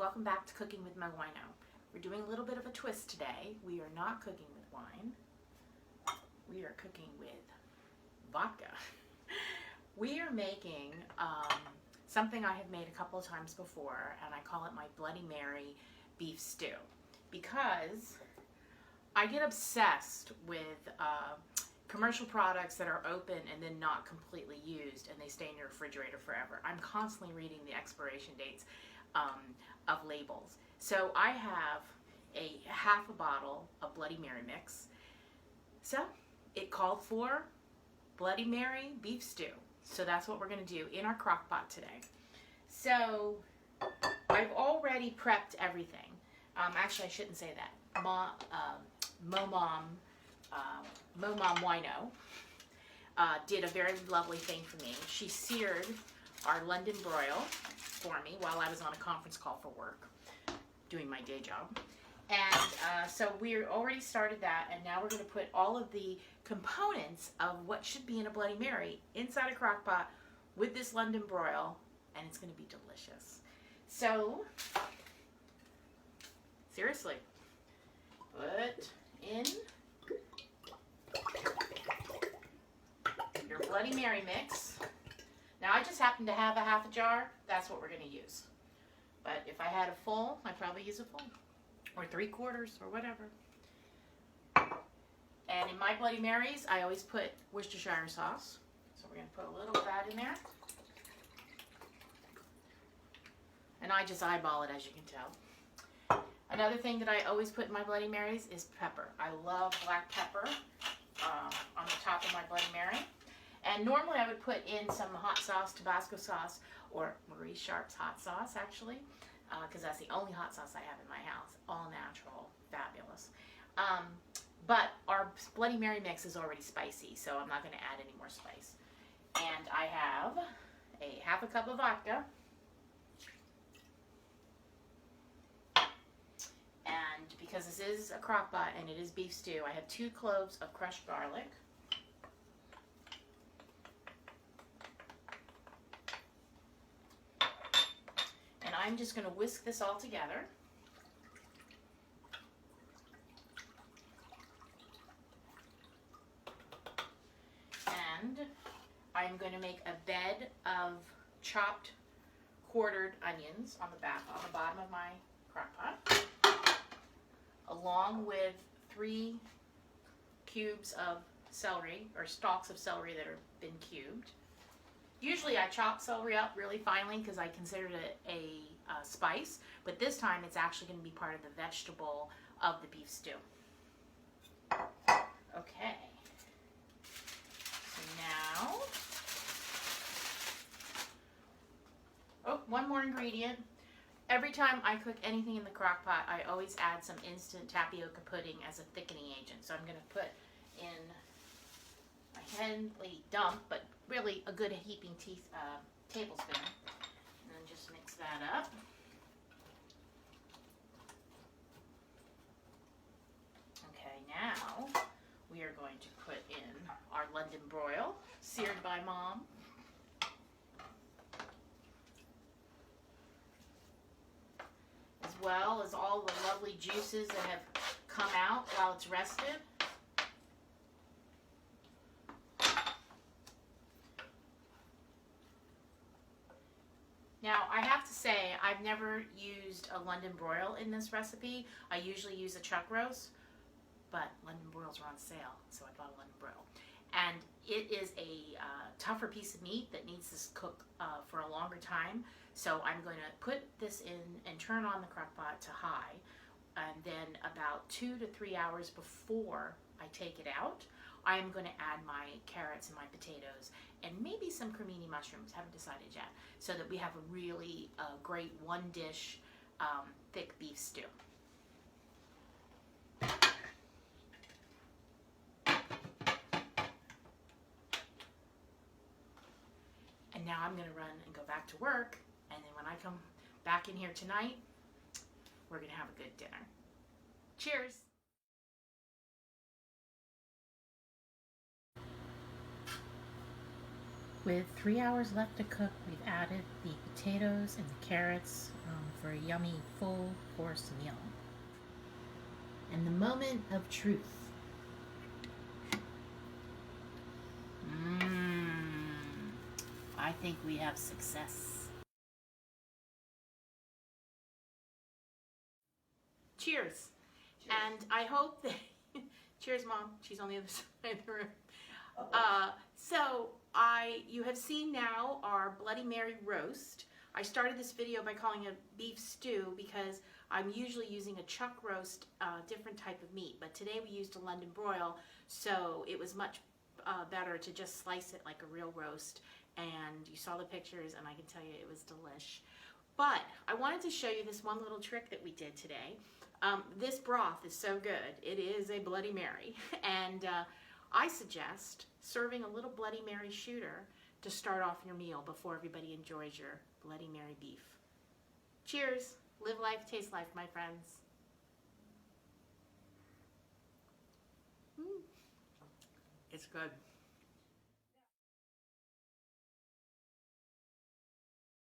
welcome back to Cooking with MoWino. We're doing a little bit of a twist today. We are not cooking with wine. We are cooking with vodka. We are making something I have made a couple of times before, and I call it my Bloody Mary beef stew, because I get obsessed with commercial products that are open and then not completely used, and they stay in your refrigerator forever. I'm constantly reading the expiration dates of labels. So I have a half a bottle of Bloody Mary mix. So it called for Bloody Mary beef stew. So that's what we're going to do in our crock pot today. So I've already prepped everything. Actually, I shouldn't say that. MoWino did a very lovely thing for me. She seared our London Broil for me while I was on a conference call for work, doing my day job. And so we already started that, and now we're going to put all of the components of what should be in a Bloody Mary inside a crock pot with this London Broil, and it's going to be delicious. So, seriously, put in your Bloody Mary mix. Now, I just happen to have a half a jar. That's what we're going to use. But if I had a full, I'd probably use a full, or 3/4, or whatever. And in my Bloody Marys, I always put Worcestershire sauce. So we're going to put a little of that in there. And I just eyeball it, as you can tell. Another thing that I always put in my Bloody Marys is pepper. I love black pepper on the top of my Bloody Mary. And normally I would put in some hot sauce, Tabasco sauce, or Marie Sharp's hot sauce, actually, because that's the only hot sauce I have in my house. All natural, fabulous. But our Bloody Mary mix is already spicy, so I'm not going to add any more spice. And I have a half a cup of vodka. And because this is a crock pot and it is beef stew, I have 2 cloves of crushed garlic. And I'm just going to whisk this all together. And I'm going to make a bed of chopped quartered onions on the bottom of my crock pot, along with 3 cubes of celery, or stalks of celery that have been cubed. Usually I chop celery up really finely because I consider it a spice, but this time it's actually going to be part of the vegetable of the beef stew. Okay. So now, one more ingredient. Every time I cook anything in the crock pot, I always add some instant tapioca pudding as a thickening agent. So I'm going to put in my Henley dump, but really a good heaping tablespoon, and then just mix that up. Okay, now we are going to put in our London Broil, seared by Mom. As well as all the lovely juices that have come out while it's rested. Now, I have to say, I've never used a London Broil in this recipe. I usually use a chuck roast, but London Broils are on sale, so I bought a London Broil. And it is a tougher piece of meat that needs to cook for a longer time. So I'm going to put this in and turn on the crock pot to high, and then about 2 to 3 hours before I take it out, I am going to add my carrots and my potatoes and maybe some cremini mushrooms, haven't decided yet, so that we have a really great one dish thick beef stew. And now I'm going to run and go back to work, and then when I come back in here tonight, we're going to have a good dinner. Cheers! With 3 hours left to cook, we've added the potatoes and the carrots for a yummy full course meal. And the moment of truth. I think we have success. Cheers. And I hope that, cheers Mom, she's on the other side of the room. You have seen now our Bloody Mary roast. I started this video by calling it beef stew because I'm usually using a chuck roast, different type of meat, but today we used a London broil, so it was much better to just slice it like a real roast. And you saw the pictures, and I can tell you it was delish. But I wanted to show you this one little trick that we did today. This broth is so good. It is a Bloody Mary, and I suggest serving a little Bloody Mary shooter to start off your meal before everybody enjoys your Bloody Mary beef. Cheers. Live life, taste life, my friends. It's good.